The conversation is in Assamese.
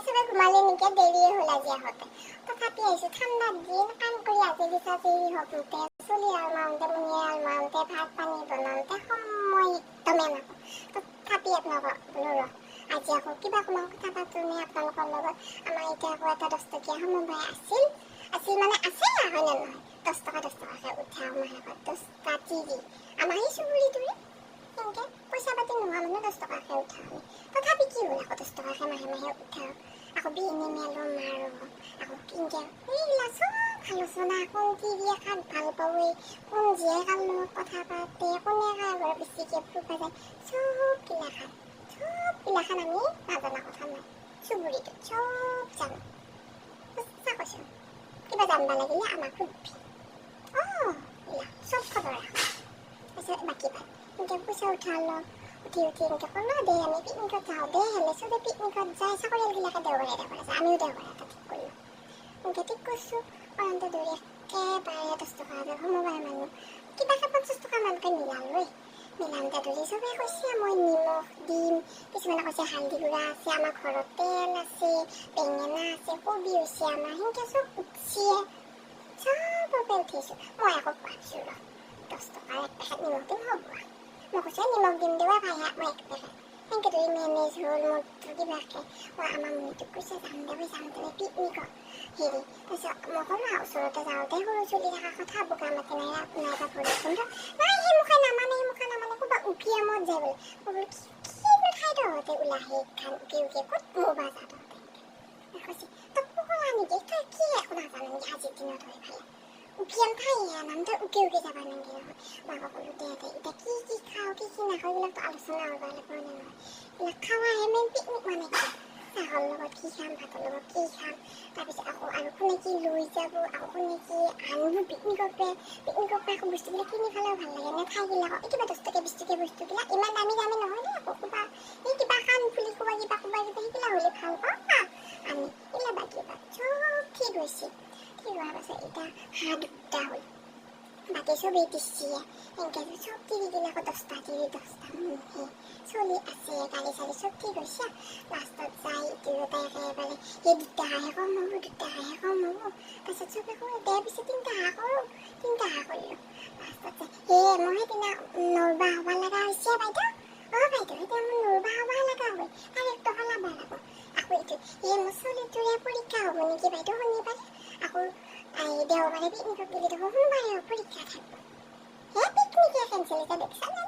চবে ঘুমালে নেকি দেৰিয়ে হ'ল আজি আহোঁতে তথাপি আহিছোঁ ঠাণ্ডাৰ দিন কাম কৰি আজৰি চাজৰি হওঁতে চুলি আলমাওঁতে মুনিয়ে আলমাওঁতে ভাত পানী বনাওঁতে সময় একদমেই নাপাওঁ তথাপি আপোনালোকক বোলো ৰ আজি আকৌ কিবা অকণমান কথা পাতোঁনে আপোনালোকৰ লগত আমাৰ এতিয়া আকৌ এটা 10 টকীয়া সমবায় আছিল মানে আছে না হয়নে নহয় 10 টকাকৈ উঠাওঁ মাহেকত 10টা টিভি আমাৰ এই চুবুৰীটোৰে এনেকৈ পইচা পাতি নোহোৱা মানুহ 10 টকাকৈ উঠাওঁ আমি তথাপি কি হ'ল আকৌ 10 টকাকৈ মাহে উঠাওঁ আকৌ বিনি মেলো মাৰোঁ আকৌ কিনকৈ এইগিলা চব আলোচনা কোন টিভিয়ে কাক ভাল পাৱে কোন জীয়ে কাৰ লগত কথা পাতে কোনে কাৰ ঘৰত বেছিকৈ ফুৰিব যায় চবগিলাখান আমি নাজানা কথা নাই চুবুৰীটোত চব জানো সঁচা কৈছোঁ কিবা জানিব লাগিলে আমাক সুধবি চব খবৰ ৰাখোঁ তাৰপিছত বাকী পাই এনেকৈ পইচা উঠালো উঠি এনেকৈ ক'লো দে আমি পিকনিকত যাওঁ দে হেলে চবে পিকনিকত যায় চাকৰিয়ালগিলাকে দেওবাৰে যায় আমিও দেওবাৰে এটা ঠিক কৰিলোঁ এনেকৈ ঠিক কৰিছোঁ কৰওঁতে দৌৰি একেবাৰে 10 টকা সমবায় মানুহ কিবাকৈ 50 টকামানকৈ মিলালোৱে মিলাওঁতে ধৰি চবেই কৈছে মই নিমখ দিম কিছুমানে কৈছে হালধি গুড়া আছে আমাৰ ঘৰত তেল আছে বেঙেনা আছে কবি হৈছে আমাৰ সেনেকৈ চব উঠিছে চবকে উঠিছোঁ মই আকৌ ভাবিছোঁ ৰ 10 টকাৰ এক পেকেট নিমখ দিম হ'ব মই কৈছোঁ নিমখ দিম দেৱা ভাই মই এক পেকেট সেনেকৈ ধৰি মেনেজ হ'ল মোৰ কিবাকৈ মই আমাৰ মুনিটোক কৈছে যাম দেৱে পিকনিকত হেৰি তাৰপিছত মই ক'লোঁ ওচৰতে যাওঁতে সৰু চলি থকা কথা বোকা মাতি নাইবা ভৰিখন নাই সেই মুখে নামানে ক'ৰবা উকিয়ামত যায় বোলে মই বোলো কিনো ঠাই তহঁতে ওলাই সেইখান উকি ক'ত মোবা যা তহঁতে কৈছে তই পগলা নেকি তই কি একো নাজানো নেকি আজিৰ দিনত হৈ ফালে উকিয়াম ঠাই নাম তই উকি যাবা নেকি নহয় মই আকৌ ক'লোঁ দে এতিয়া কি খাওঁ কি নাখাওঁ এইবিলাকতো আলোচনা হ'ব লাগিব নে নহয় এইবিলাক খাৱাহে মেইন পিকনিক মানে কি চাহৰ লগত কি খাম ভাতৰ লগত কি খাম তাৰপিছত আকৌ আৰু কোনে কি লৈ যাব আকৌ কোনে কি আনিব পিকনিকৰ পৰা আকৌ বস্তুবিলাক কিনি খালেও ভাল লাগে নে ঠাইবিলাকক কিবা 10 টকীয়া 20 টকীয়া বস্তুবিলাক ইমান দামী নহয় দেই আকৌ কিবা এই কিবা কাণফুলি কিবা সেইবিলাক হ'লে ভাল পাওঁ আমি এইবিলাক বাকী চব ঠিক হৈছে ঠিক হোৱাৰ পাছত এতিয়া হাঁহ 2টা হ'ল বাকী চবেই দিছিয়ে এনেকৈ চব টিভিবিলাকো 10টা টিভি 10টা মুহে চলি আছে গাড়ী চাড়ী চব ঠিক হৈছে লাষ্টত যাই দুয়োটাই একেবাৰে সেই 2টা হাঁহে কম হ'ব তাৰপিছত চবে কয় দে পিছে 3টা হাঁহ কৰোঁ 3টা হাঁহ কৰিলোঁ লাষ্টত যায় মই সেইদিনা নৰবা হ'ব লগা হৈছে বাইদেউ এতিয়া মোৰ নৰবা হ'ব লগা হয় তাৰিখটো সলাব লাগিব আকৌ এইটো মোৰ চলিটোৰে পৰীক্ষা হ'ব নেকি বাইদেউ শনিবাৰে আকৌ দেওবাৰে পিকনিকত গ'লে দেখোন সোমবাৰে পৰীক্ষা থাকিব পিকনিকে কেঞ্চেল এতিয়া দেখছা নাই